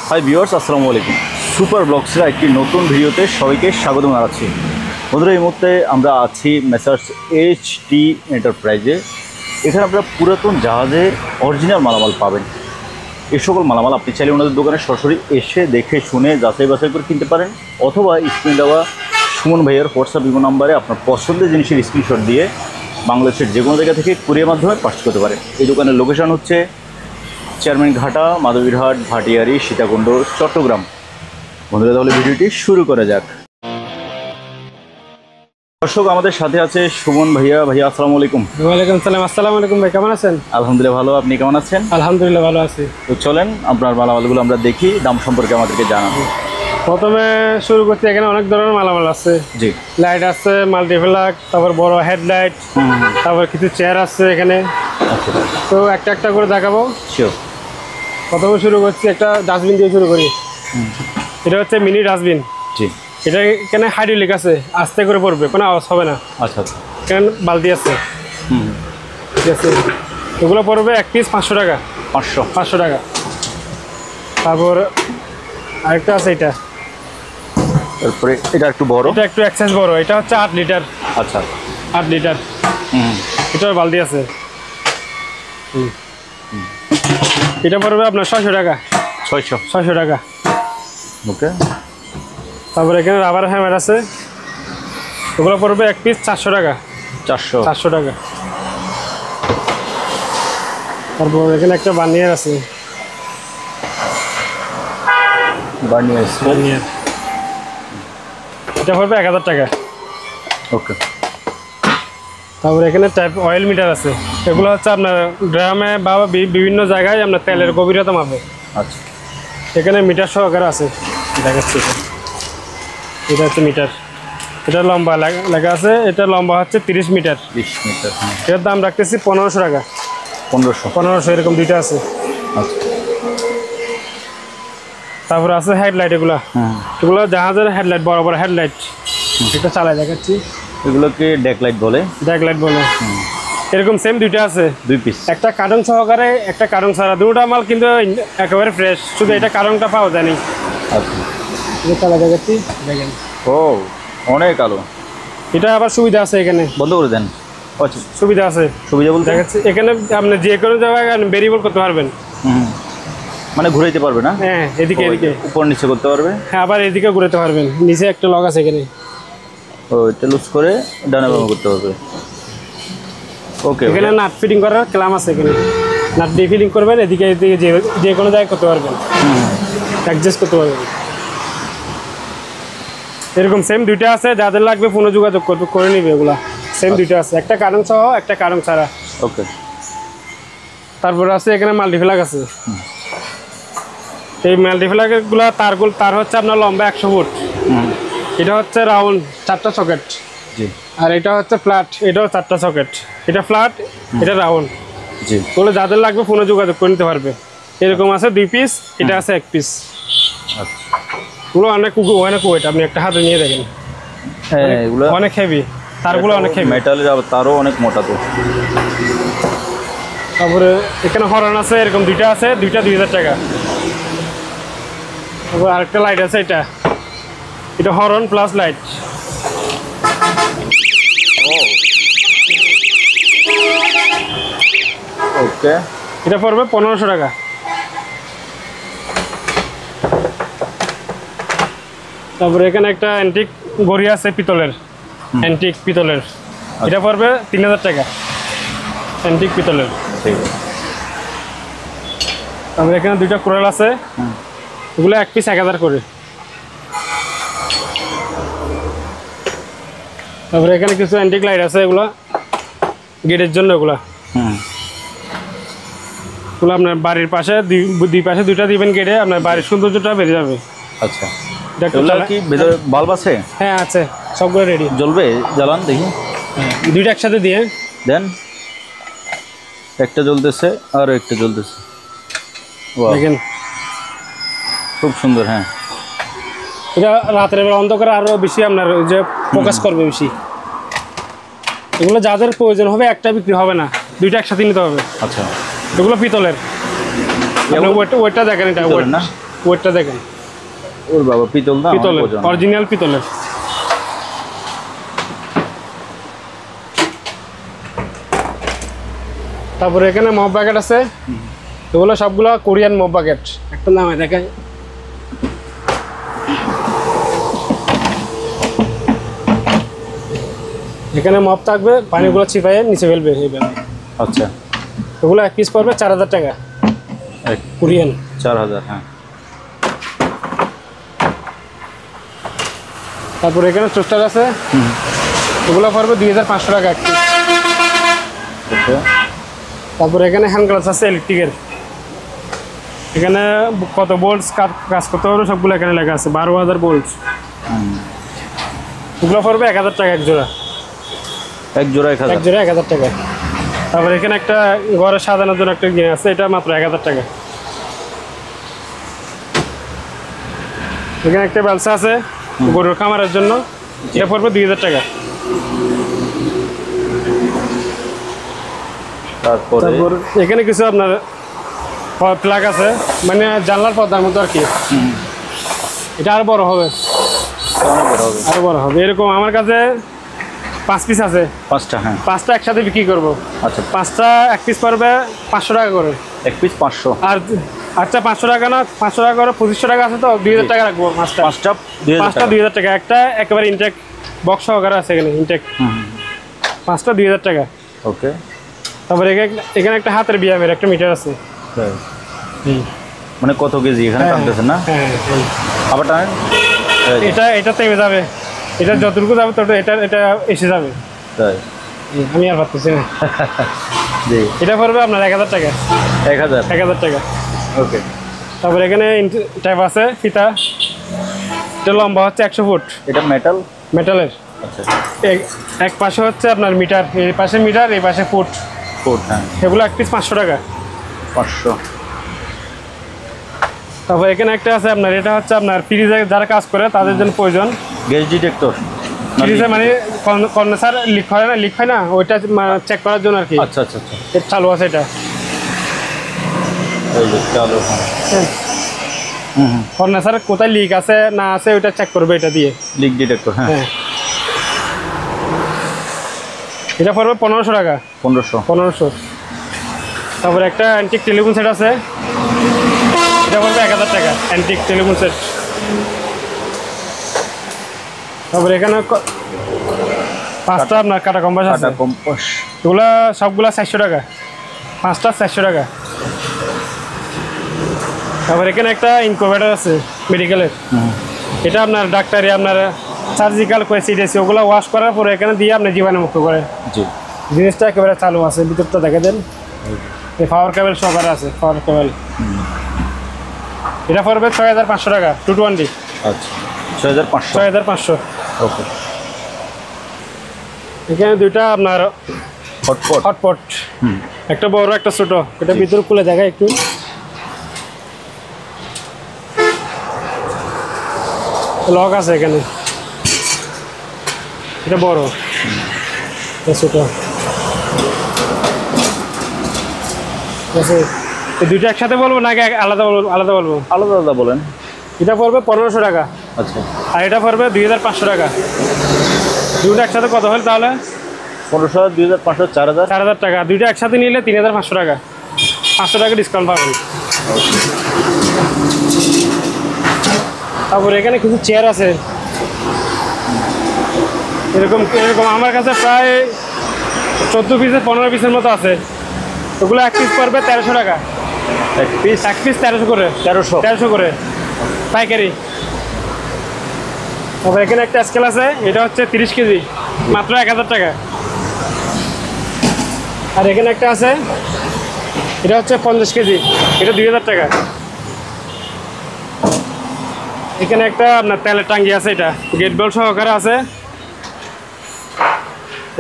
Hi viewers, আসসালামু আলাইকুম। Super ব্লগসের একটি নতুন ভিডিওতে সবাইকে স্বাগত জানাচ্ছি। বন্ধুরা, এই মুহূর্তে আমরা আছি মেসার্স এইচটি এন্টারপ্রাইজে। এখানে আপনারা পুরাতন জাহাজে অরিজিনাল মালামাল পাবেন। এই সকল মালামাল আপনি চাইলে ওনাদের দোকানে সরাসরি এসে দেখে শুনে যাচাই বাছাই করে কিনতে পারেন, অথবা স্ক্রিনে দেওয়া সুমন ভাইয়ের হোয়াটসঅ্যাপ ইমো নাম্বারে আপনার পছন্দের জিনিসের স্ক্রিনশট দিয়ে বাংলাদেশের যে কোনো জায়গা থেকে কুরিয়ার মাধ্যমে পার্চেস করতে পারেন। এই দোকানের লোকেশন হচ্ছে চেয়ারম্যান ঘাটা, মাধবীরহাট, ভাটিয়ারি, সীতাকুণ্ড, চট্টগ্রাম। বন্ধুরা, তাহলে ভিডিওটি শুরু করা যাক। দর্শক, আমাদের সাথে আছে সুমন ভাইয়া। ভাইয়া, আসসালামু আলাইকুম। ওয়ালাইকুম সালাম। আসসালামু আলাইকুম ভাই, কেমন আছেন? আলহামদুলিল্লাহ ভালো, আপনি কেমন আছেন? আলহামদুলিল্লাহ ভালো আছি। তো চলেন আপনার মালামালগুলো আমরা দেখি, দাম সম্পর্কে আমাদেরকে জানাবো। প্রথমে শুরু করতে এখানে অনেক ধরনের মালামাল আছে। জি। লাইট আছে, মাল্টিপ্লাগ, তারপর বড় হেডলাইট, তারপর কিছু চেয়ার আছে এখানে। আচ্ছা, তো একটা একটা করে দেখাবো। শিওর। প্রথমে শুরু করছি একটা ডাস্টবিন দিয়ে শুরু করি। এটা হচ্ছে মিনি ডাস্টবিন। জি। এটা এখানে হাইড্রোলিক আছে, আস্তে করে পড়বে, কোনো আওয়াজ হবে না। আচ্ছা আচ্ছা। এখানে বালতি আছে। ঠিক আছে, এগুলো পড়বে এক পিস 500 টাকা। 500 টাকা। তারপর আরেকটা আছে এটা। তারপরে এটা একটু বড়, এটা একটু এক্সাইজ বড়, এটা হচ্ছে 8 লিটার। আচ্ছা, 8 লিটার। এটার বালতি আছে। এটা পড়বে আপনার 600 টাকা। 600 টাকা। ওকে। তারপরে এখানে রাবার হ্যামার আছে, ওগুলো পড়বে এক পিস 400 টাকা। 400 টাকা। তারপর এখানে একটা বার্নিয়ার আছে। বার্নিয়ার এটা পড়বে 1000 টাকা। ওকে। তারপরে এখানে টাইপ অয়েল মিটার আছে। এগুলো হচ্ছে আপনার গ্রামে বা বিভিন্ন জায়গায় আপনার তেলের গভীরতা মাপে। আচ্ছা। এখানে মিটার সহকারে আছে, দেখাচ্ছি। এটা হচ্ছে মিটার। এটা লম্বা লেখা আছে, এটা লম্বা হচ্ছে 30 মিটার। 20 মিটার। এটার দাম রাখতেছি 1500 টাকা। 1500 এরকম দুইটা আছে। আচ্ছা। তারপরে আছে হেডলাইট। এগুলো জাহাজের হেডলাইট, বড় বড় হেডলাইট। এটা চালাই দেখাচ্ছি। এগুলোকে ডেক লাইট বলে। এরকম সেম দুইটা আছে, 2 পিস। একটা কার্টন সহকারে, একটা কার্টন ছাড়া। দুটো মাল কিন্তু একেবারে ফ্রেশ, শুধু এটা কার্টনটা পাওয়া যায়নি। আচ্ছা। এটা চালাই দেখাচ্ছি, দেখেন। ও, অনেক আলো। এটা আবার সুবিধা আছে, এখানে বন্ধ করে দেন। আচ্ছা, সুবিধা আছে। সুবিধা বলতে দেখাচ্ছি, এখানে আপনি যে কোনো জায়গায় ভেরিয়েবল করতে পারবেন। মানে ঘুরাইতে পারবে না? হ্যাঁ, এদিকে উপর নিচে করতে পারবে। হ্যাঁ, আবার এদিকে ঘুরাতে পারবেন। নিচে একটা লক আছে এখানে, ও এটা লুজ করে ডানে বামে করতে পারবে। ওকে। এখানে নাট ফিটিং করার ক্লাম আছে। এখানে নাট দিয়ে ফিটিং করবেন, এদিকে এদিকে যে কোনো জায়গায় করতে পারবেন, অ্যাডজাস্ট করতে পারবেন। এরকম সেম দুইটা আছে, যাদের লাগবে ফোনে যোগাযোগ করে নিবে। এগুলা সেম দুইটা আছে, একটা কারণ সহ, একটা কারণ ছাড়া। ওকে। তারপর আছে এখানে মাল্টিপ্লাগ আছে। এই মাল্টিপ্লাগগুলা তার হচ্ছে আপনার লম্বা 100 ফুট। এটা হচ্ছে রাউন্ড 4টা সকেট। জি। আর এটা হচ্ছে ফ্ল্যাট, এটাও 4টা সকেট। এটা ফ্ল্যাট, এটা রাউন্ড। জি। বলে যাদের লাগবে ফোনে যোগাযোগ করে নিতে পারবে। এরকম আছে 2 পিস, এটা আছে 1 পিস। আচ্ছা। এগুলো অনেক ওয়েট, আপনি একটা হাতে নিয়ে দেখেন। হ্যাঁ, এগুলো অনেক হেভি, তারগুলো অনেক হেভি। মেটালের, আবার তারও অনেক মোটা তো। তারপরে এখানে হরন আছে, এরকম দুইটা আছে, দুইটা 2000 টাকা। তারপর আরেকটা লাইট আছে, এটা হরন প্লাস লাইট। ওকে। এটা পড়বে 1500 টাকা। তারপরে এখানে একটা অ্যান্টিক ঘড়ি আছে, পিতলের, অ্যান্টিক পিতলের। এটা পড়বে 3000 টাকা, অ্যান্টিক পিতলের। তারপরে এখানে দুইটা কোরাল আছে, এগুলো 1 পিস 1000 করে। তারপরে এখানে কিছু অ্যান্টিক লাইট আছে, এগুলো গেটের জন্য। এগুলো আপনার বাড়ির পাশে দুই পাশে দুইটা দিবেন গেটে, আপনার বাড়ির সৌন্দর্যটা বেড়ে যাবে। আচ্ছা। কি ভিতরে বাল্ব আছে? হ্যাঁ আছে, সবগুলো রেডি। জ্বলবে? জ্বালান দেখি। দুইটা একসাথে দিয়ে দেন। একটা জ্বলতেছে আর একটা জ্বলতেছে। দেখেন, খুব সুন্দর। হ্যাঁ, এটা রাতের বেলা অন্ধকারে আরো বেশি আপনার যে ফোকাস করবে বেশি। এগুলো যাদের প্রয়োজন হবে, একটা বিক্রি হবে না, দুইটা একসাথে নিতে হবে। আচ্ছা। এগুলো পিতলের। ওয়েটটা দেখেন, এটা ওয়েট না? ওয়েটটা দেখেন। ওর বাবা, পিতল না? পিতলের, অরিজিনাল পিতলের। তারপরে এখানে মপ বাকেট আছে, এগুলো সবগুলো কোরিয়ান মপ বাকেট। একটা নামে দেখাই, এখানে মপ থাকবে, পানিগুলো ছিপাইয়ে নিচে ফেলবে এইভাবে। আচ্ছা, এগুলো এক পিস পড়বে 4000 টাকা কোরিয়ান। 4000, হ্যাঁ। তারপরে এখানে টোস্টার আছে, এগুলো পড়বে 2500 টাকা এক পিস। ওকে। তারপরে এখানে হ্যান্ড গ্লাভস আছে ইলেকট্রিকের, এখানে কত বোল্টস কাজ করতে হবে সবগুলো এখানে লেখা আছে, 12000 বোল্টস। এগুলো পড়বে 1000 টাকা এক জোড়া। এক জোড়া 1000? এক জোড়া 1000 টাকা। তারপরে এখানে একটা ঘরে সাজানোর জন্য একটা জিনিস আছে, এটা মাত্র 1000 টাকা। এখানে একটা ব্যবসা আছে গরুর খামারের জন্য, এটা পড়বে 2000 টাকা। তারপর এখানে কিছু আপনার প্লাগ আছে, মানে জানলার পর্দার মতো আর কি। এটা আরো বড় হবে, আরো বড় হবে। এরকম আমার কাছে 5 পিস আছে। 5টা? হ্যাঁ। 5টা একসাথে বিক্রি করবো। আচ্ছা, 5টা এক পিস পড়বে 500 টাকা করে। এক পিস 500? আর আচ্ছা 500 টাকা না, 500 টাকা করে 2500 টাকা আছে, তো 2000 টাকা রাখবো। 5টা 2000 টাকা। একটা একেবারে ইনটেক বক্স সহকারে আছে এখানে, ইনটেক। 5টা 2000 টাকা। ওকে। তারপরে এখানে একটা হাতের ব্যায়ামের একটা মিটার আছে। মানে কত কেজি এখানে টানতেছেন না? হ্যাঁ, আবার টানেন। এটা তেমে যাবে, এটা যতটুকু যাবে তত এটা এসে যাবে। তাই? আমি আর ভাবতেছি না। জি। এটা পড়বে আপনার 1000 টাকা। 1000 টাকা। ওকে। তারপরে এখানে ট্যাপ আছে ফিতা, এটা লম্বা হচ্ছে 100 ফুট। এটা মেটালের? আচ্ছা। এক পাশে হচ্ছে আপনার মিটার, এই পাশে মিটার, এই পাশে ফুট। হ্যাঁ। এগুলো এক পিস 500 টাকা। 500। তারপর এখানে একটা আছে আপনার, এটা হচ্ছে আপনার ফ্রিজে যারা কাজ করে তাদের জন্য প্রয়োজন। Gas detector? ফ্রিজে মানে কন্ডেন্সার লিক হয় না, ওইটা চেক করার জন্য আর কি। আচ্ছা আচ্ছা আচ্ছা। এটা চালু আছে এটা। এই যে চালু। হ্যাঁ। কন্ডেন্সার কোথায় লিক আছে না আছে ওইটা চেক করবে এটা দিয়ে। Leak detector? হ্যাঁ। এটা পড়বে 1500 টাকা। 1500? তারপরে একটা অ্যান্টিক টেলিফোন সেট আছে, এটা পড়বে 1000 টাকা, অ্যান্টিক টেলিফোন সেট। তারপরে এখানে 5টা আপনার কাটা কম্পাস আছে, এগুলা সবগুলা 400 টাকা। 5টা 400 টাকা। তারপর এখানে একটা ইনকিউবেটর আছে মেডিকেলের, এটা আপনার ডাক্তারি আপনার সার্জিক্যাল সিডিএসি ওগুলো ওয়াশ করার পরে এখানে দিয়ে আপনি জীবাণুমুক্ত করে। জিনিসটা একেবারে চালু আছে, ভিতরটা দেখে দেন, এই পাওয়ার কেবল সহকারে আছে, পাওয়ার কেবল। এটা পড়বে 6500 টাকা, 220। আচ্ছা, 6500? 6500। ওকে। এখানে দুইটা আপনার হটপট, একটা বড় একটা ছোট, এটা ভিতরে খুলে দেখায় একটু। লক আছে এখানে, এটা বড়, ছোট আছে। এই দুইটা একসাথে বলবো নাকি আলাদা বলবো? আলাদা বলেন। এটা পড়বে 1500 টাকা। আচ্ছা। আর এটা পড়বে 2500 টাকা। দুইটা একসাথে কত হল তাহলে? 1500, 2500, 4000? 4000 টাকা। দুইটা একসাথে নিলে 3500 টাকা, 500 টাকা ডিসকাউন্ট পাবেন। তারপরে এখানে কিছু চেয়ার আছে, এরকম আমার কাছে প্রায় 14 পিসের 15 পিসের মতো আছে। ওগুলো এক পিস পড়বে 1300 টাকা। এক পিস 1300 করে। 1300 করে পাইকারি। তারপর এখানে একটা স্কেল আছে, এটা হচ্ছে 30 কেজি, মাত্র 1000 টাকা। আর এখানে একটা আছে, এটা হচ্ছে 50 কেজি, এটা 2000 টাকা। এখানে একটা আপনার তেলের টাঙ্গি আছে, এটা গেট বেল সহকারে আছে,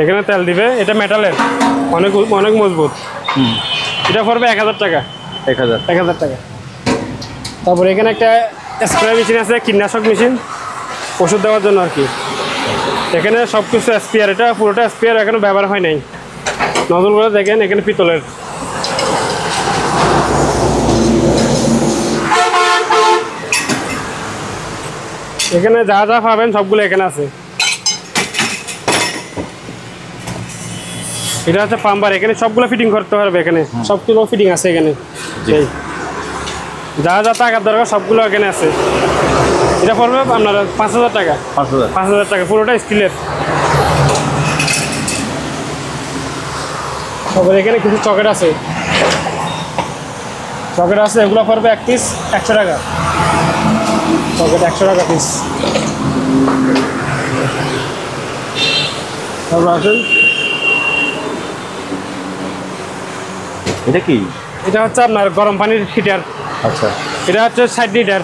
এখানে তেল দিবে। এটা মেটালের, অনেক মজবুত। এটা পড়বে 1000 টাকা। 1000 টাকা। তারপরে এখানে একটা স্প্রে মেশিন আছে, কীটনাশক মেশিন, ওষুধ দেওয়ার জন্য আর কি। এখানে সব কিছু স্পেয়ার, এটা পুরোটা স্পেয়ার, এখনো ব্যবহার হয় নাই। নজলগুলো দেখেন, এখানে পিতলের। এখানে যা যা পাবেন সবগুলো এখানে আছে। এটা হচ্ছে পাম্বার, এখানে সবগুলো ফিটিং করতে পারবে, এখানে সবগুলো ফিটিং আছে এখানে। এই যা যা টাকার দরকার সবগুলো এখানে আছে। এটা পড়বে আপনার 5,000 টাকা। 5,000 টাকা, পুরোটা স্টিলের। তারপরে এখানে কিছু চকেট আছে, এগুলো পড়বে এক পিস 100 টাকা। চকেট 100 টাকা পিস। তারপর আসেন, এটা কি? এটা হচ্ছে আপনার গরম পানির হিটার। আচ্ছা, এটা হচ্ছে 60 লিটার।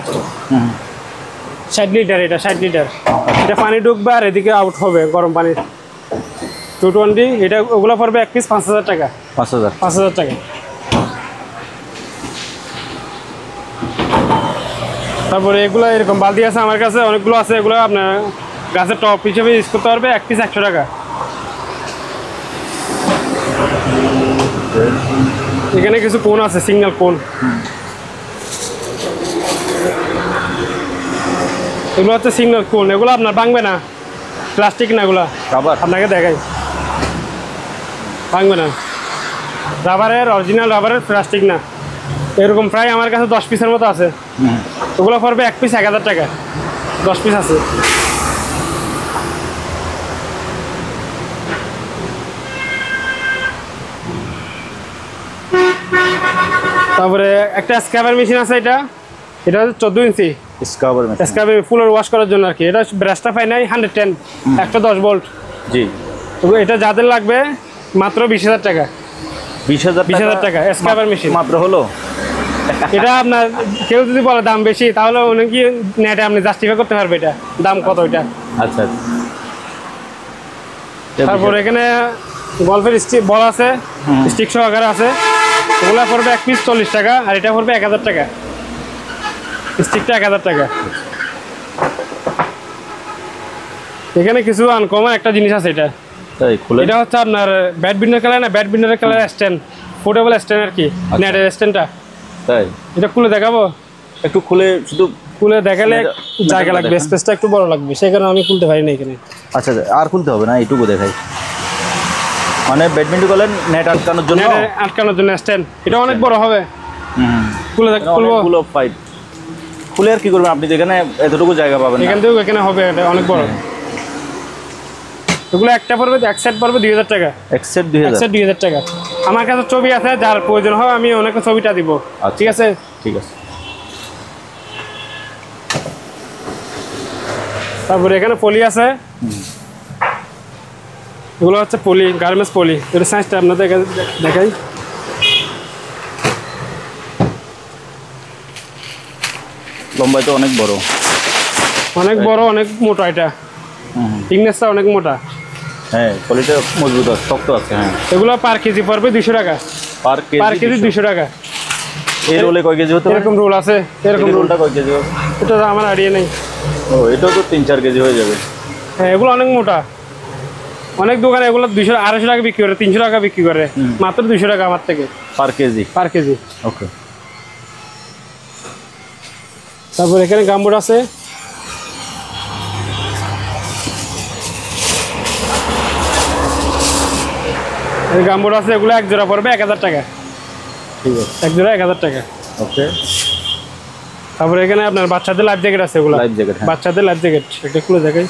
60 লিটার, এটা 60 লিটার। এটা পানি ঢুকবে আর এদিকে আউট হবে গরম পানির। 220, এটা ওগুলো পড়বে এক পিস 5,000 টাকা। 5,000 টাকা। তারপরে এগুলো এরকম বালতি আছে আমার কাছে, অনেকগুলো আছে। এগুলো আপনার গাছের টপ হিসেবে ইউজ করতে পারবে, এক পিস 100 টাকা। এখানে কিছু কোন আছে, সিঙ্গেল কোন। এগুলো হচ্ছে সিঙ্গেল কোন, এগুলো আপনার ভাঙবে না, প্লাস্টিক না, এগুলো রাবার। আপনাকে দেখাই, ভাঙবে না, রাবারের, অরিজিনাল রাবারের, প্লাস্টিক না। এরকম প্রায় আমার কাছে 10 পিসের মতো আছে। ওগুলো পড়বে এক পিস 1,000 টাকা। 10 পিস আছে। তারপরে একটা স্ক্রাবার মেশিন আছে, এটা হচ্ছে 14 ইঞ্চি স্ক্রাবার, ফুলের ওয়াশ করার জন্য আর কি। এটা ব্রাশটা পাই নাই 110, 110 ভোল্ট। জি। তো এটা যাদের লাগবে মাত্র 20,000 টাকা। 20,000 টাকা স্ক্রাবার মেশিন মাত্র হলো। এটা আপনার কেউ যদি বলে দাম বেশি, তাহলে উনি কি নেটে আপনি জাস্টিফাই করতে পারবে এটা দাম কত এটা। আচ্ছা। তারপর এখানে গল্ফের স্টিক বল আছে, স্টিক সহকারে আছে। ওগুলা পড়বে এক পিস 40 টাকা, আর এটা পড়বে 1,000 টাকা। স্টিকটা 1,000 টাকা। এখানে কিছু আনকমন একটা জিনিস আছে, এটা হচ্ছে আপনার ব্যাডমিন্টন খেলায় না, ব্যাডমিন্টনের খেলার স্ট্যান্ড, পোর্টেবল স্ট্যান্ড আর কি, নেটের স্ট্যান্ডটা। তাই এটা খুলে দেখাবো? একটু শুধু খুলে দেখালে জায়গা লাগবে, স্পেসটা একটু বড় লাগবে, সেই কারণে আমি খুলতে পারি না এখানে। আচ্ছা, আর খুলতে হবে না, এইটুকু দেখাই। মানে ব্যাডমিন্টন খেলেন নেট আটকানোর জন্য স্ট্যান্ড। এটা অনেক বড় হবে। খুলবো পাইপ খুলে আর কি করবেন আপনি? এখানে এতটুকু জায়গা পাবেন, এখান থেকে এখানে হবে, এটা অনেক বড়। এগুলো একটা পড়বে, এক সেট পড়বে 2,000 টাকা। এক সেট 2,000 টাকা। আমার কাছে ছবি আছে, যার প্রয়োজন হয় আমি ওনাকে ছবিটা দিব। ঠিক আছে, ঠিক আছে। তারপরে এখানে পলি আছে, এগুলো হচ্ছে পলি, গার্মেন্টস পলি। এর সাইজটা আপনাদের দেখাই। লম্বায় তো অনেক বড়, অনেক মোটা। এটা থিকনেসটা অনেক মোটা। হ্যাঁ, পলিটা মজবুত আছে, শক্ত আছে। হ্যাঁ, এগুলো পার কেজি পড়বে 200 টাকা। পার কেজি 200 টাকা। এই রোলে কয় কেজি হতে পারে? এরকম রোল আছে। এরকম রোলটা কয় কেজি হবে? এটা আমার আইডিয়া নেই। ও, এটাও তো 3-4 কেজি হয়ে যাবে। হ্যাঁ, এগুলো অনেক মোটা। অনেক দোকানে এগুলো 200-250 টাকা বিক্রি করে, 300 টাকা বিক্রি করে, মাত্র 200 টাকা আমার থেকে পার কেজি। ওকে। তারপর এখানে গামবুট আছে, এগুলো এক জোড়া পড়বে 1,000 টাকা। ঠিক আছে, এক জোড়া 1,000 টাকা। ওকে। তারপরে এখানে আপনার বাচ্চাদের লাইফ জ্যাকেট আছে, এগুলো বাচ্চাদের লাইফ জ্যাকেট। এটা খুলে দেখাই।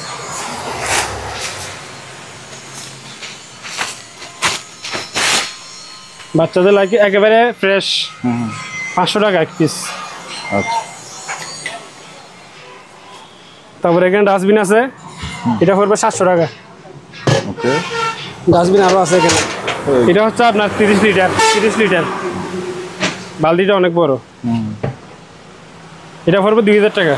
বাচ্চাদের লাইফ একেবারে ফ্রেশ, 500 টাকা এক পিস। আচ্ছা। তারপরে এখানে ডাস্টবিন আছে, এটা পড়বে 700 টাকা। ওকে। ডাস্টবিন আরও আছে এখানে। এটা হচ্ছে আপনার 30 লিটার। বালতিটা অনেক বড়। এটা পড়বে 2,000 টাকা।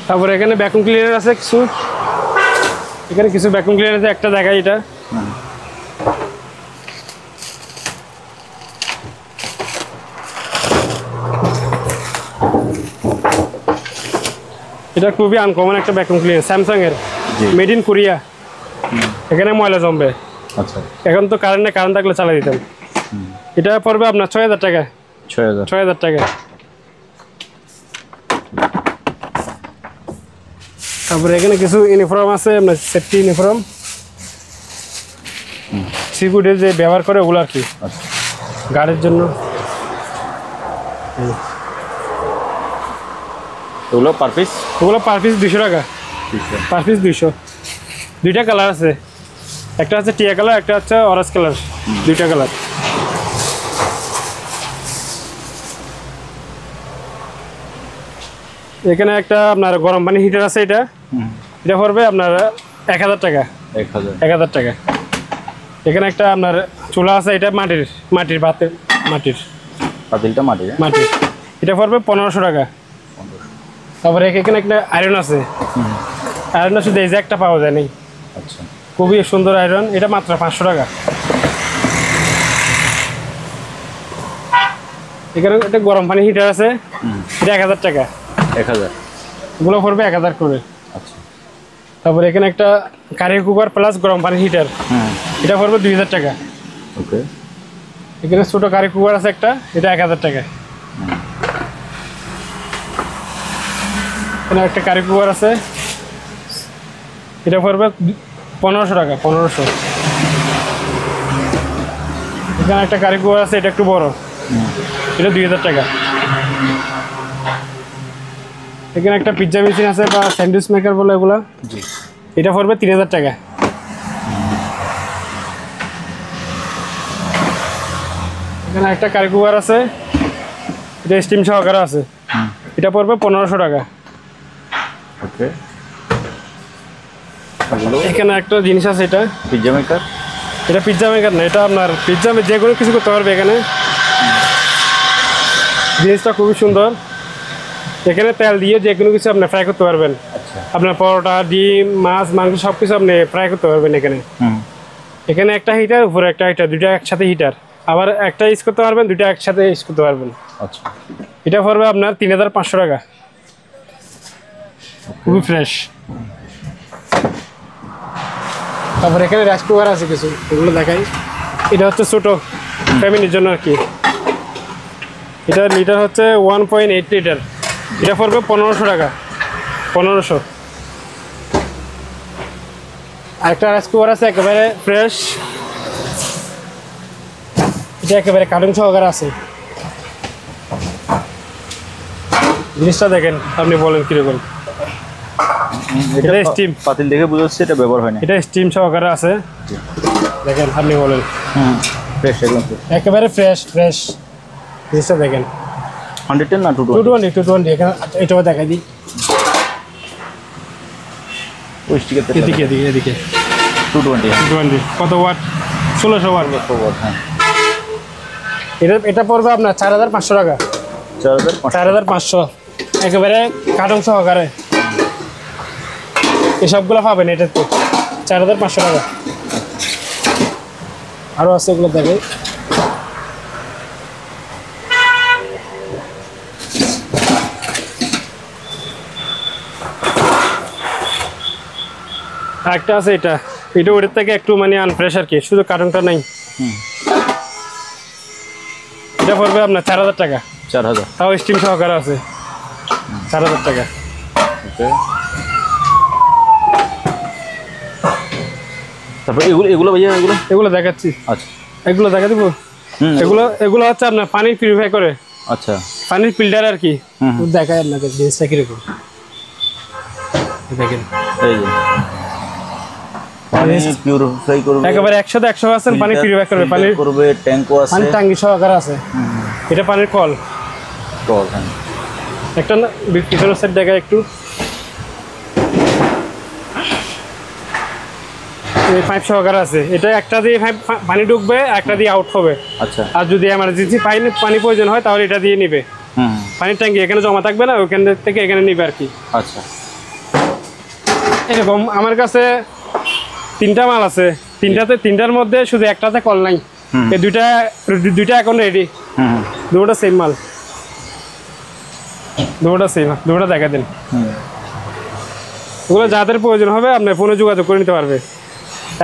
তারপরে এখানে ভ্যাকুম ক্লিনার আছে কিছু। এখানে কিছু ভ্যাকুম ক্লিনার আছে, একটা দেখাই। এটা এটা খুবই আনকমন একটা ভ্যাকুম ক্লিনার, স্যামসাং এর, মেড ইন কোরিয়া। এখানে ময়লা জমবে। আচ্ছা। এখন তো কারেন্ট থাকলে চালাই দিতাম। এটা পড়বে আপনার 6000 টাকা। 6000 টাকা। তারপরে এখানে কিছু ইউনিফর্ম আছে, আপনার সেফটি ইউনিফর্ম, সিকিউরিটি যে ব্যবহার করে ওগুলো আর কি, আচ্ছা গার্ডের জন্য। এগুলো পার পিস? ওগুলো পার পিস 200 টাকা। Per piece 200। দুইটা কালার আছে, একটা হচ্ছে টিয়া কালার, একটা হচ্ছে অরেঞ্জ কালার, দুইটা কালার। এখানে একটা আপনার গরম পানি হিটার আছে, এটা পড়বে আপনার 1000 টাকা। 1000 টাকা। এখানে একটা আপনার চুলা আছে, এটা মাটির পাতিলটা মাটির। এটা পড়বে 1500 টাকা। তারপরে এখানে একটা আয়রন আছে, আয়রনটা শুধু এই যে একটা পাওয়া যায় নাই। আচ্ছা, খুবই সুন্দর আয়রন, এটা মাত্র 500 টাকা। এখানে একটা গরম পানি হিটার আছে, এটা 1000 টাকা। 1000 এগুলো পড়বে 1000 করে। আচ্ছা। তারপরে এখানে একটা কারি কুকার প্লাস গরম পানি হিটার, এটা পড়বে 2000 টাকা। ওকে। এখানে ছোট কারি কুকার আছে একটা, এটা 1000 টাকা। এখানে একটা কারি কুকার আছে, এটা পড়বে 1500 টাকা। 1500। এখানে একটা কারি কুকার আছে, এটা একটু বড়, এটা 2000 টাকা। এখানে একটা পিৎজা মেশিন আছে বা স্যান্ডউইচ মেকার বলে এগুলো, এটা পড়বে 3000 টাকা। এখানে একটা কারি কুকার আছে, এটা স্টিম সহকারে আছে, এটা পড়বে 1500 টাকা। ওকে। এখানে একটা জিনিস আছে, এটা পিৎজা মেকার। এটা পিৎজা মেকার না, এটা আপনার পিৎজা যে কোনো কিছু করতে পারবে এখানে। জিনিসটা খুবই সুন্দর, এখানে তেল দিয়ে যে কোনো কিছু আপনি ফ্রাই করতে পারবেন। আপনার পরোটা, ডিম, মাছ, মাংস সব কিছু আপনি ফ্রাই করতে পারবেন এখানে। এখানে একটা হিটার, উপরে একটা হিটার, দুইটা একসাথে হিটার, আবার একটা ইউজ করতে পারবেন, দুইটা একসাথে ইউজ করতে পারবেন। আচ্ছা। এটা পড়বে আপনার 3500 টাকা। খুবই ফ্রেশ। তারপরে এখানে রাইস কুকার আছে কিছু, এগুলো দেখাই। এটা হচ্ছে ছোট ফ্যামিলির জন্য আর কি। এটা লিটার হচ্ছে 1.8 লিটার, এটা পড়বে 1500 টাকা। 1500। আরেকটা রাইস কুকার আছে একেবারে ফ্রেশ, এটা একেবারে কার্টুন সহকারে আছে। জিনিসটা দেখেন, আপনি বলেন কিরকম। এটা স্টিম পাতিল দেখে বোঝা যাচ্ছে এটা ব্যবহার হয় না। এটা স্টিম সহকারে আছে, দেখেন আপনি বলেন। ফ্রেশ, একদম একেবারে ফ্রেশ। জিনিসটা দেখেন। 110 না 220? এখানে এটাও দেখাই দিই। ওই স্টিকার এদিকে 220। কত ওয়াট? 1600 ওয়াট। হ্যাঁ। এটা পড়বে আপনার 4500 টাকা। 4500 একেবারে কার্টুন সহকারে। এসবগুলো পাবেন এটাতে 4500 টাকা। আরও আছে, এগুলো দেখে। একটা আছে, এটা ওটার থেকে একটু মানে আনফ্রেশ আর কি, শুধু কার্টুনটা নাই। এটা পড়বে আপনার 4000 টাকা। 4000, তাও স্টিম সহকারে আছে। 4000 টাকা। ওকে। তারপর এগুলো ভাইয়া, এগুলো দেখাচ্ছি। আচ্ছা, এগুলো দেখা দিব। এগুলো হচ্ছে আপনার পানি পিউরিফাই করে। আচ্ছা, পানির ফিল্টার আর কি। দেখায় আপনাকে জিনিসটা কিরকম, দেখেন। এই যে পানি পিউরিফাই করবে, একেবারে 100% পানি পিউরিফাই করবে। পানি করবে, ট্যাঙ্কও আছে, পানি ট্যাঙ্কি সহকারে আছে। এটা পানির কল। হ্যাঁ। একটা পিছনের সাইড দেখা একটু, পাইপ সহকারে আছে। এটা একটা দিয়ে পানি ঢুকবে, একটা দিয়ে আউট হবে। আচ্ছা। আর যদি এমার্জেন্সি পানি প্রয়োজন হয় তাহলে এটা দিয়ে নিবে। পানির ট্যাঙ্কি এখানে জমা থাকবে না, ওইখান থেকে এখানে নিবে আর কি। আচ্ছা। এরকম আমার কাছে 3টা মাল আছে, তিনটার মধ্যে শুধু একটাতে কল নাই। এই দুইটা এখন রেডি। দুটোটা সেম মাল, দুটোটা দেখা দেন। ওগুলো যাদের প্রয়োজন হবে আপনার ফোনে যোগাযোগ করে নিতে পারবে।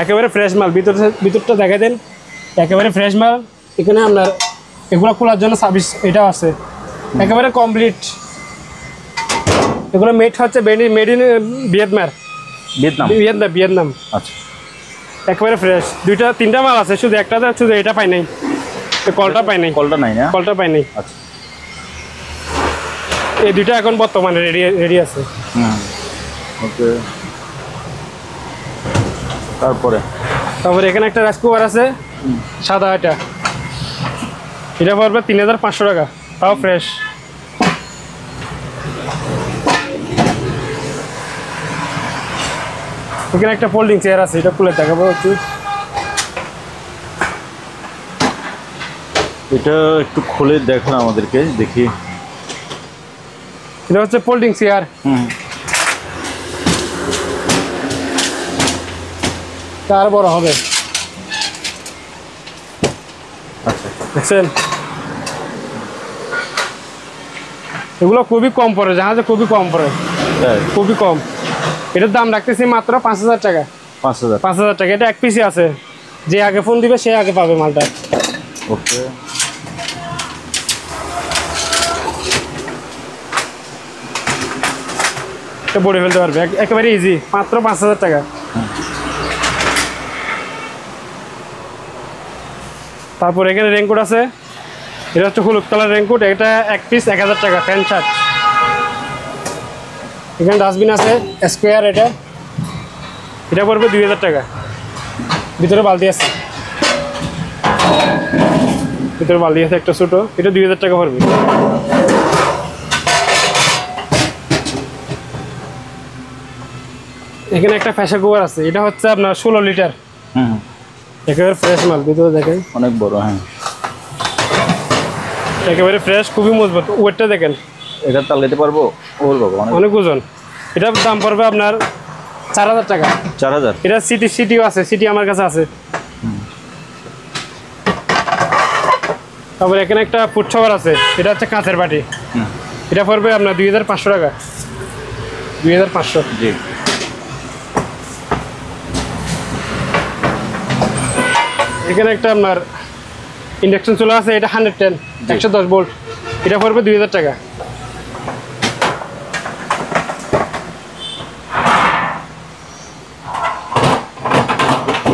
একেবারে ফ্রেশ মাল, ভিতরটা দেখা দেন। একেবারে ফ্রেশ মাল, এখানে আপনার এগুলো খোলার জন্য সার্ভিস এটাও আছে, একেবারে কমপ্লিট। এগুলো মেড হচ্ছে মেড ইন ভিয়েতনাম। ভিয়েতনাম। আচ্ছা, একেবারে ফ্রেশ। 2-3টা মাল আছে, শুধু একটা শুধু এটা পাই নাই, কলটা পাই নাই। কলটা নাই না? কলটা পাই নাই। আচ্ছা, এই 2টা এখন বর্তমানে রেডি আছে। ওকে। তারপরে এখানে একটা রাইস কুকার আছে সাদা, এটা পড়বে 3500 টাকা, তাও ফ্রেশ। এখানে একটা ফোল্ডিং চেয়ার আছে, এটা খুলে দেখাবো একটু। এটা একটু খুলে দেখান আমাদেরকে, দেখি। এটা হচ্ছে ফোল্ডিং চেয়ার। আর বড় হবে। আচ্ছা, দেখছেন, এগুলো খুবই কম পড়ে, জাহাজে খুবই কম পড়ে, খুবই কম। এটার দাম রাখতেছি মাত্র 5000 টাকা। 5000 টাকা। এটা এক পিসি আছে, যে আগে ফোন দিবে সে আগে পাবে মালটা। ওকে। এটা বড়ে ফেলতে পারবে একেবারে ইজি, মাত্র 5000 টাকা। তারপর এখানে রেনকোট আছে, এটা হচ্ছে হলুদ কালার রেনকোট, এটা এক পিস 1000 টাকা, প্যান্ট শার্ট। এখানে ডাস্টবিন আছে স্কোয়ার, এটা পড়বে 2000 টাকা। ভিতরে বালতি আছে, একটা ছোটো, এটা 2000 টাকা পড়বে। এখানে একটা প্রেসার কুকার আছে, এটা হচ্ছে আপনার 16 লিটার। একেবারে ফ্রেশ মাল, ভিতরে দেখেন অনেক বড়। হ্যাঁ, একেবারে ফ্রেশ, খুবই মজবুত। ওয়েটটা দেখেন, এটা তাল দিতে পারবো? অনেক ওজন। এটার দাম পড়বে আপনার 4000 টাকা। 4000? এটা সিটিও আছে, সিটি আমার কাছে আছে। তারপরে এখানে একটা ফুড শপার আছে, এটা হচ্ছে কাঁচের বাটি, এটা পড়বে আপনার 2500 টাকা। 2500। জি। এখানে একটা আপনার ইন্ডাকশন চুলা আছে, এটা 110 110 ভোল্ট, এটা পড়বে 2000 টাকা।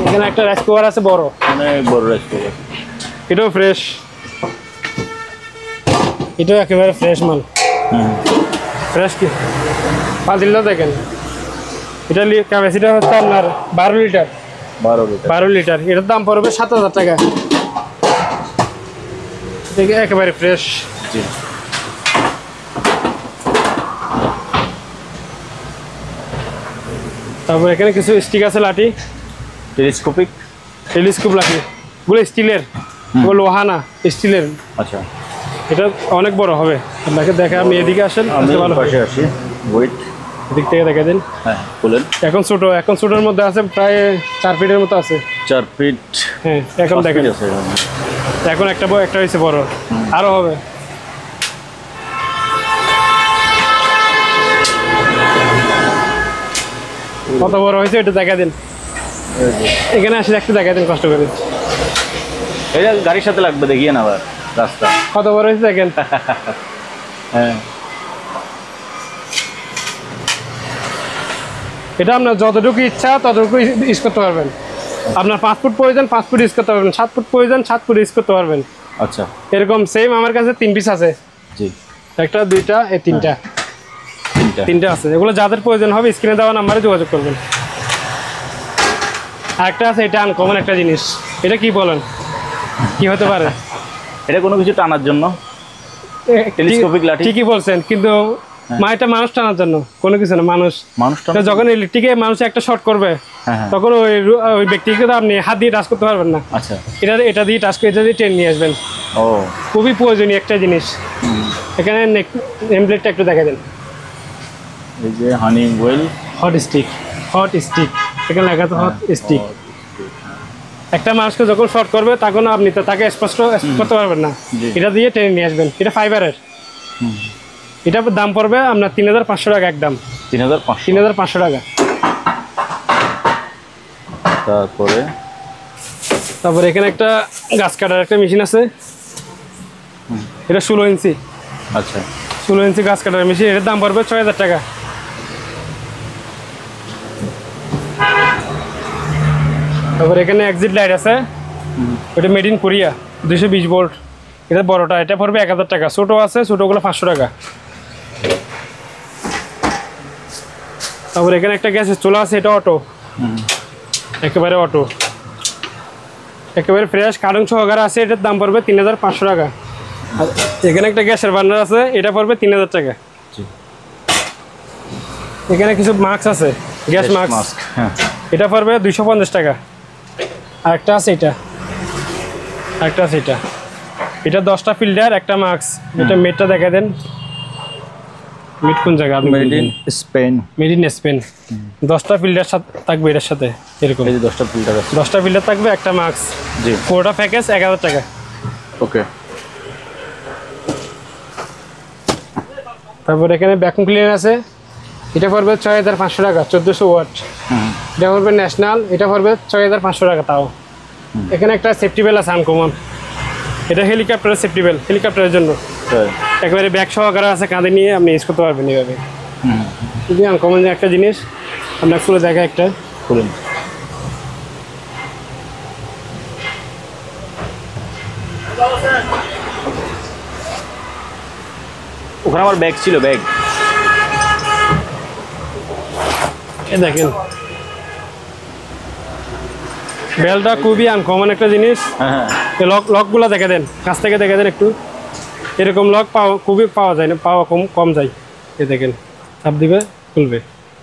এখানে একটা রাইস কুকার আছে বড়, অনেক বড় রাইস কুকার, এটাও ফ্রেশ, এটাও একেবারে ফ্রেশ মাল। ফ্রেশ কি পাতিলটা দেখেন, এটা ক্যাপাসিটি হচ্ছে আপনার 12 লিটার। 12 লিটার, এটার দাম পড়বে 7000 টাকা। দেখে একেবারে ফ্রেশ। জি। তারপর এখানে কিছু স্টিক আছে, লাঠি, টেলিস্কোপ লাঠি, এগুলো স্টিলের, লোহা না, স্টিলের। আচ্ছা, এটা অনেক বড় হবে, আপনাকে দেখে আপনি এদিকে আসেন, ভালো পাশে আসি। ওয়েট এদিক থেকে দেখে দিন। হ্যাঁ, বলেন। এখন ছোটোর মধ্যে আছে, প্রায় 4 ফিটের মতো আছে। 4 ফিট? হ্যাঁ, এখন দেখেন, এখন একটা হয়েছে বড়, আরো হবে। কত বড় হয়েছে এটা দেখা দিন, এখানে আসলে একটু দেখা দিন কষ্ট করে। এটা গাড়ির সাথে লাগবে, দেখিয়ে না আবার রাস্তা। কত বড় হয়েছে দেখেন। হ্যাঁ, এটা আপনার যতটুকু ইচ্ছা ততটুকু ইউজ করতে পারবেন। আপনার 5 ফুট প্রয়োজন 5 ফুট ইউজ করতে পারবেন, 7 ফুট প্রয়োজন 7 ফুট ইউজ করতে পারবেন। আচ্ছা, এরকম সেম আমার কাছে 3 পিস আছে। জি। একটা, দুইটা, এই তিনটা আছে। এগুলো যাদের প্রয়োজন হবে স্ক্রিনে দেওয়া নাম্বারে যোগাযোগ করবেন। আরেকটা আছে, এটা আনকমন একটা জিনিস, এটা কি বলেন, কি হতে পারে? এটা কোনো কিছু টানার জন্য, টেলিস্কোপিক লাঠি। ঠিকই বলছেন, কিন্তু এটা মানুষ টানার জন্য, কোনো কিছু না। মানুষ যখন ইলেকট্রিকে মানুষ একটা শর্ট করবে, তখন ওই ব্যক্তিকে তো আপনি হাত দিয়ে টাচ করতে পারবেন না। আচ্ছা, এটা দিয়ে টাচ করে, এটা দিয়ে ট্রেন নিয়ে আসবেন। ও, খুবই প্রয়োজনীয় একটা জিনিস। এখানে নেমপ্লেটটা একটু দেখা দেন। এই যে হানি ওয়েল হট স্টিক, এখানে লেখা তো হট স্টিক। একটা মানুষকে যখন শর্ট করবে তখন আপনি তো তাকে স্পষ্ট করতে পারবেন না, এটা দিয়ে টেনে নিয়ে আসবেন। এটা ফাইবারের, এটার দাম পড়বে আপনার 3500 টাকা একদম। 3500 টাকা। তারপরে তারপর এখানে একটা গাছ কাটার একটা মেশিন আছে, এটা 16 ইঞ্চি। আচ্ছা 16 ইঞ্চি গাছ কাটার মেশিন, এটার দাম পড়বে 6000 টাকা। তারপর এখানে এক্সিট লাইট আছে, এটা মেড ইন কোরিয়া, 220 ভোল্ট। এটা বড়টা, এটা পড়বে 1000 টাকা। ছোটো আছে, ছোটোগুলো 500 টাকা। তারপর এখানে একটা গ্যাসের চুলা আছে, এটা অটো, একেবারে অটো, একেবারে ফ্রেশ কারণ সহকারে আছে। এটার দাম পড়বে 3500 টাকা। আর এখানে একটা গ্যাসের বার্নার আছে, এটা পড়বে 3000 টাকা। এখানে কিছু মাস্ক আছে, গ্যাস মাস্ক, হ্যাঁ এটা পড়বে 250 টাকা। আরেকটা আছে এটা, আরেকটা আছে এটা, এটা 10টা ফিল্টার একটা মাস্ক। এটা মেটটা দেখা দেন, মিট কোন জায়গা? Made in Spain, made in Spain. 10টা ফিল্টার থাকবে এটার সাথে, এরকম এই যে 10টা ফিল্টার আছে। 10টা ফিল্টার থাকবে, একটা মাস্ক। জি পুরোটা প্যাকেজ 1000 টাকা। ওকে। তারপর এখানে ভ্যাকুম ক্লিনার আছে, এটা পড়বে 6500 টাকা, 1400 ওয়াট। এটা পড়বে ন্যাশনাল, এটা পড়বে 6500 টাকা তাও। এখানে একটা সেফটি বেল আছে আনকমন, এটা হেলিকপ্টারের সেফটি বেল, হেলিকপ্টারের জন্য একেবারে ব্যাগ সহকারে আছে, কাঁধে নিয়ে আপনি ইউজ করতে পারবেন এইভাবে। যদি আনকমন একটা জিনিস আপনার খুলে দেখা, একটা খুলুন। ওখানে আমার ব্যাগ ছিল, ব্যাগ এ দেখেন, বেলটা খুবই আনকমন একটা জিনিস। হ্যাঁ লকগুলো দেখে দেন, কাছ থেকে দেখে দেন একটু। এরকম লক খুবই পাওয়া যায় না, পাওয়া কম যায়। এ দেখেন, চাপ দিবে খুলবে,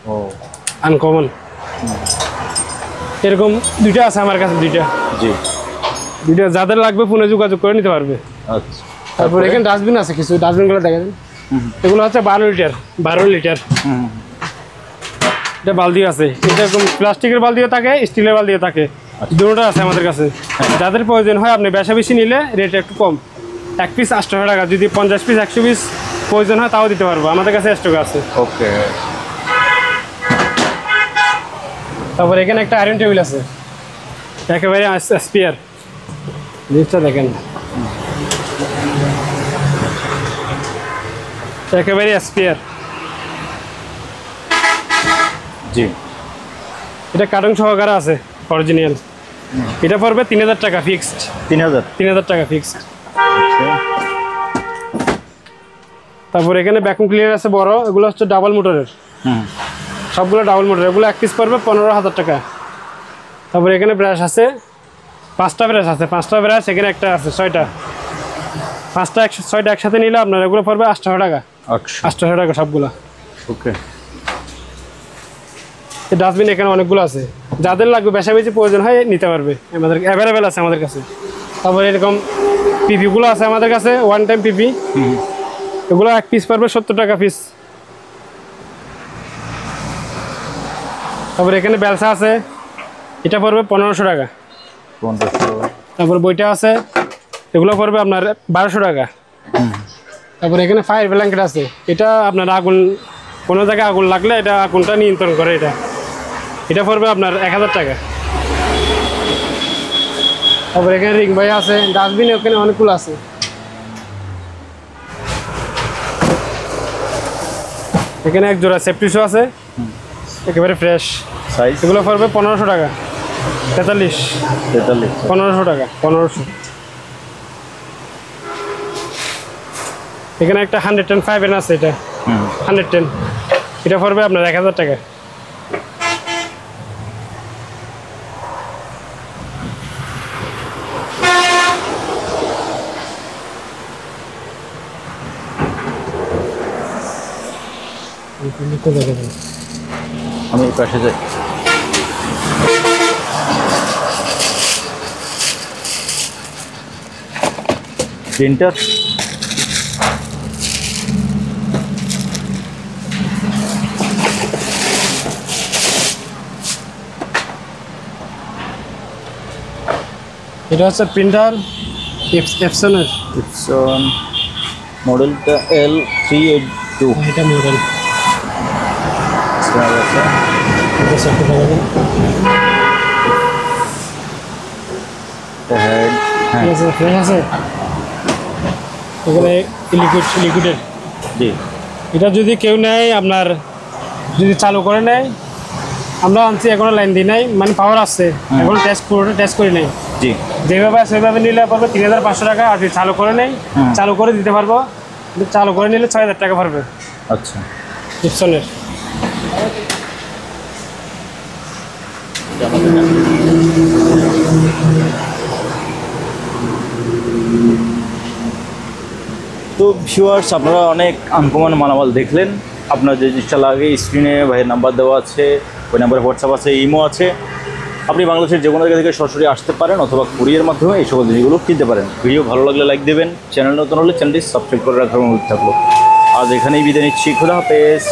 ও আনকমন। এরকম দুইটা আছে আমার কাছে, দুইটা। জি দুইটা যাদের লাগবে ফোনে যোগাযোগ করে নিতে পারবে। আচ্ছা। তারপর এখানে ডাস্টবিন আছে কিছু, ডাস্টবিনগুলো দেখে দেন। এগুলো হচ্ছে 12 লিটার। এটা বালতি আছে, এটা এরকম প্লাস্টিকের বালতিও থাকে, স্টিলের বালতিও থাকে, দুটোটা আছে আমাদের কাছে। যাদের প্রয়োজন হয় আপনি বেশি বেশি নিলে রেট একটু কম, 1 পিস 800 টাকা। যদি 50 পিস 100 পিস প্রয়োজন হয় তাও দিতে পারবো, আমাদের কাছে স্টক আছে। ওকে। তারপর এখানে একটা আয়রন টেবিল আছে, একেবারে স্পিয়ার, জিনিসটা দেখেন, একেবারে স্পিয়ার। জি এটা কার্টন সহকারে আছে, অরিজিনাল। এটা পড়বে 3000 টাকা ফিক্সড। 3000 টাকা ফিক্সড। তারপর এখানে ভ্যাকুম ক্লিনার আছে বড়, এগুলো হচ্ছে ডাবল মোটরের, সবগুলো ডাবল মোটর। এগুলো 1 পিস পড়বে 15000 টাকা। তারপর এখানে ব্রাশ আছে, 5টা ব্রাশ আছে, 5টা ব্রাশ। এখানে একটা আছে 6টা, 6টা একসাথে নিলে আপনার এগুলো পড়বে 800 টাকা। 800 টাকা সবগুলো। ওকে। ডাস্টবিন এখানে অনেকগুলো আছে, যাদের লাগবে বেশি বেশি প্রয়োজন হয় নিতে পারবে, আমাদের অ্যাভেলেবেল আছে আমাদের কাছে। তারপরে এরকম পিপিগুলো আছে আমাদের কাছে, ওয়ান টাইম পিপি। এগুলো 1 পিস পড়বে 70 টাকা পিস। তারপরে এখানে বেলসা আছে, এটা পড়বে 1500 টাকা। তারপর বইটা আছে, এগুলো পড়বে আপনার 1200 টাকা। তারপরে এখানে ফায়ার ব্ল্যাঙ্কেট আছে, এটা আপনার আগুন, কোনো জায়গায় আগুন লাগলে এটা আগুনটা নিয়ন্ত্রণ করে। এটা পড়বে আপনার 1000 টাকা। তারপর এখানে রিং বাই আছে, ডাস্টবিন ওখানে অনেকগুলো আছে। এখানে এক জোড়া সেফটি শু আছে, একেবারে ফ্রেশ সাইজ। এগুলো পড়বে 1500 টাকা। 43 1500 টাকা, 1500। এখানে একটা 110 আছে, এটা 110, এটা পড়বে আপনার 1000 টাকা। আমি এই পাশে যাই। প্রিন্টার, এটা হচ্ছে প্রিন্টার এপসনের, মডেলটা L382। এটা মডেল। হেড, হ্যাঁ ঠিক আছে, ফ্রেশ আছে। এখানে লিকুইডের জি এটা যদি কেউ নেয় আপনার, যদি চালু করে নেয়, আমরা আনছি এখনো লাইন দিই নাই, মানে পাওয়ার আসছে, এখন পুরোটা টেস্ট করি নাই। জি যেভাবে আছে সেভাবে নিলে পারবে 3500 টাকা, আর যদি চালু করে নেই, চালু করে দিতে পারবো, কিন্তু চালু করে নিলে 6000 টাকা পারবে আচ্ছা। জিপসনের। তো ভিউয়ার্স, আপনারা অনেক আনকমন মালামাল দেখলেন। আপনার যে জিনিসটা লাগে স্ক্রিনে ভাইয়ের নাম্বার দেওয়া আছে, ওই নাম্বারে হোয়াটসঅ্যাপ আছে, ইমো আছে। আপনি বাংলাদেশের যে কোনো জায়গা থেকে সরাসরি আসতে পারেন অথবা কুরিয়ার মাধ্যমে এই সকল জিনিসগুলো কিনতে পারেন। ভিডিও ভালো লাগলে লাইক দেবেন, চ্যানেল নতুন হলে চ্যানেলটি সাবস্ক্রাইব করে রাখার অনুরোধ থাকলো। আজ এখানেই বিদায় নিচ্ছি, খুদা হাফেজ।